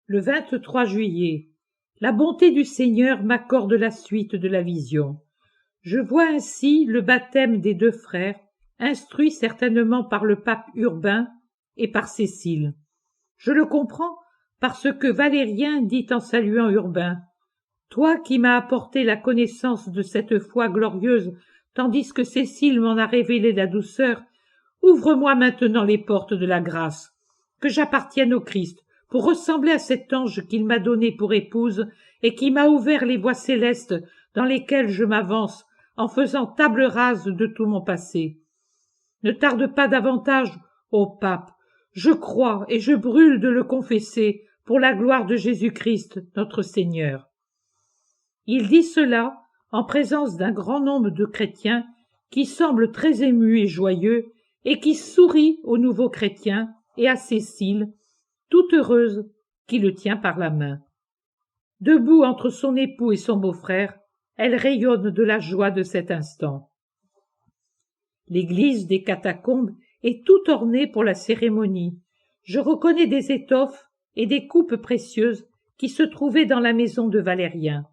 Le 23 juillet. La bonté du Seigneur m'accorde la suite de la vision. Je vois ainsi le baptême des deux frères, instruit certainement par le pape Urbain et par Cécile. Je le comprends parce que Valérien dit en saluant Urbain: « Toi qui m'as apporté la connaissance de cette foi glorieuse, tandis que Cécile m'en a révélé la douceur, ouvre-moi maintenant les portes de la grâce, que j'appartienne au Christ, pour ressembler à cet ange qu'il m'a donné pour épouse et qui m'a ouvert les voies célestes dans lesquelles je m'avance en faisant table rase de tout mon passé. Ne tarde pas davantage, ô pape, je crois et je brûle de le confesser pour la gloire de Jésus-Christ, notre Seigneur. » Il dit cela en présence d'un grand nombre de chrétiens qui semblent très émus et joyeux et qui sourient aux nouveaux chrétiens et à Cécile, toute heureuse, qui le tient par la main. Debout entre son époux et son beau-frère, elle rayonne de la joie de cet instant. L'église des catacombes est tout ornée pour la cérémonie. Je reconnais des étoffes et des coupes précieuses qui se trouvaient dans la maison de Valérien.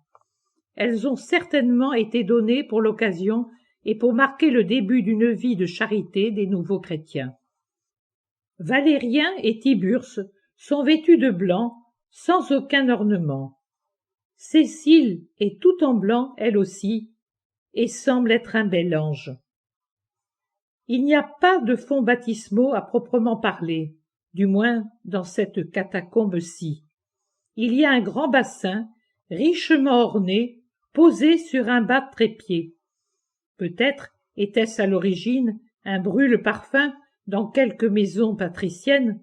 Elles ont certainement été données pour l'occasion et pour marquer le début d'une vie de charité des nouveaux chrétiens. Valérien et Tiburce sont vêtus de blanc, sans aucun ornement. Cécile est tout en blanc, elle aussi, et semble être un bel ange. Il n'y a pas de fonts baptismaux à proprement parler, du moins dans cette catacombe-ci. Il y a un grand bassin, richement orné, posé sur un bas trépied. Peut-être était-ce à l'origine un brûle-parfum dans quelque maison patricienne,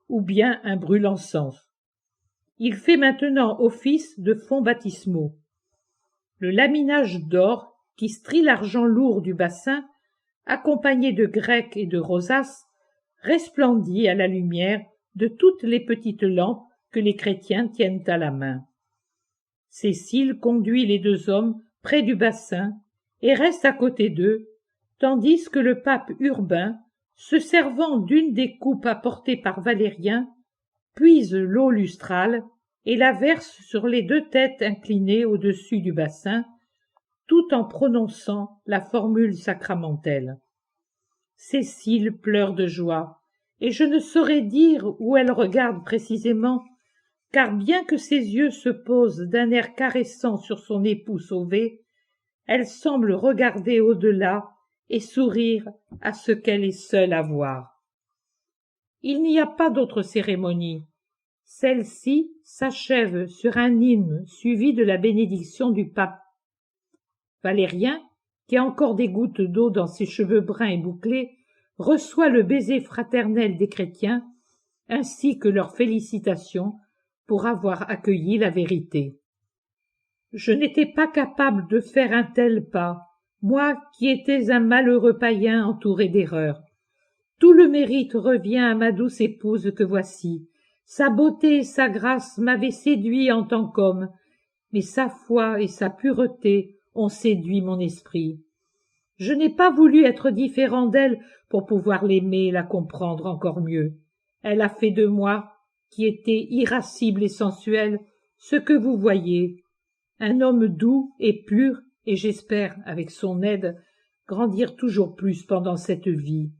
ou bien un brûle-encens. Il fait maintenant office de fonts baptismaux. Le laminage d'or qui strie l'argent lourd du bassin, accompagné de grecques et de rosaces, resplendit à la lumière de toutes les petites lampes que les chrétiens tiennent à la main. Cécile conduit les deux hommes près du bassin et reste à côté d'eux, tandis que le pape Urbain, se servant d'une des coupes apportées par Valérien, puise l'eau lustrale et la verse sur les deux têtes inclinées au-dessus du bassin, tout en prononçant la formule sacramentelle. Cécile pleure de joie, et je ne saurais dire où elle regarde précisément, car bien que ses yeux se posent d'un air caressant sur son époux sauvé, elle semble regarder au-delà et sourire à ce qu'elle est seule à voir. Il n'y a pas d'autre cérémonie. Celle-ci s'achève sur un hymne suivi de la bénédiction du pape. Valérien, qui a encore des gouttes d'eau dans ses cheveux bruns et bouclés, reçoit le baiser fraternel des chrétiens, ainsi que leurs félicitations pour avoir accueilli la vérité. Je n'étais pas capable de faire un tel pas, moi qui étais un malheureux païen entouré d'erreurs. Tout le mérite revient à ma douce épouse que voici. Sa beauté et sa grâce m'avaient séduit en tant qu'homme, mais sa foi et sa pureté ont séduit mon esprit. Je n'ai pas voulu être différent d'elle pour pouvoir l'aimer et la comprendre encore mieux. Elle a fait de moi, qui était irascible et sensuel, ce que vous voyez, un homme doux et pur, et j'espère, avec son aide, grandir toujours plus pendant cette vie.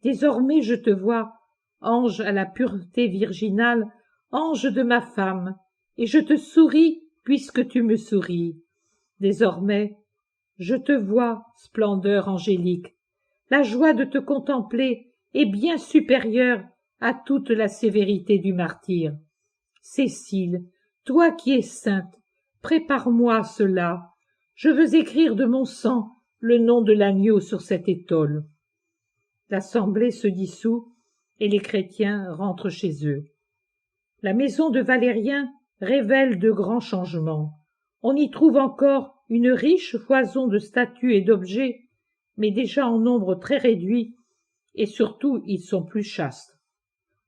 Désormais je te vois, ange à la pureté virginale, ange de ma femme, et je te souris puisque tu me souris. Désormais, je te vois, splendeur angélique. La joie de te contempler est bien supérieure à toute la sévérité du martyre. Cécile, toi qui es sainte, prépare-moi cela. Je veux écrire de mon sang le nom de l'agneau sur cette étole. L'assemblée se dissout et les chrétiens rentrent chez eux. La maison de Valérien révèle de grands changements. On y trouve encore une riche foison de statues et d'objets, mais déjà en nombre très réduit, et surtout ils sont plus chastes.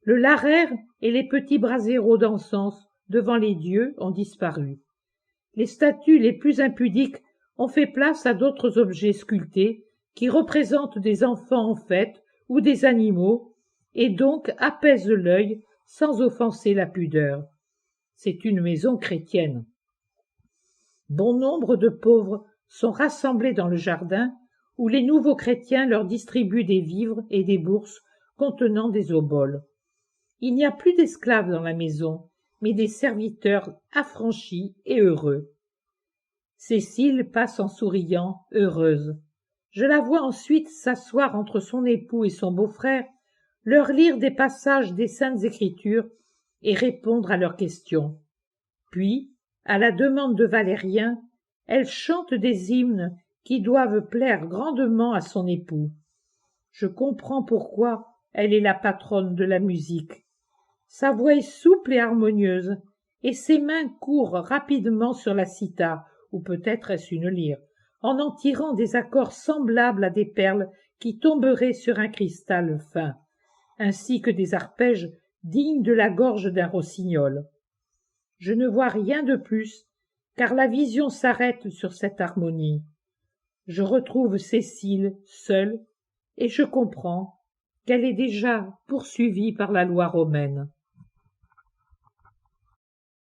Le larraire et les petits braséros d'encens devant les dieux ont disparu. Les statues les plus impudiques ont fait place à d'autres objets sculptés qui représentent des enfants en fête ou des animaux, et donc apaisent l'œil sans offenser la pudeur. c'est une maison chrétienne. Bon nombre de pauvres sont rassemblés dans le jardin où les nouveaux chrétiens leur distribuent des vivres et des bourses contenant des oboles. Il n'y a plus d'esclaves dans la maison, mais des serviteurs affranchis et heureux. Cécile passe en souriant, heureuse. Je la vois ensuite s'asseoir entre son époux et son beau-frère, leur lire des passages des Saintes Écritures et répondre à leurs questions. Puis, à la demande de Valérien, elle chante des hymnes qui doivent plaire grandement à son époux. Je comprends pourquoi elle est la patronne de la musique. Sa voix est souple et harmonieuse, et ses mains courent rapidement sur la cithare, ou peut-être est-ce une lyre, en tirant des accords semblables à des perles qui tomberaient sur un cristal fin, ainsi que des arpèges dignes de la gorge d'un rossignol. Je ne vois rien de plus, car la vision s'arrête sur cette harmonie. Je retrouve Cécile seule, et je comprends qu'elle est déjà poursuivie par la loi romaine.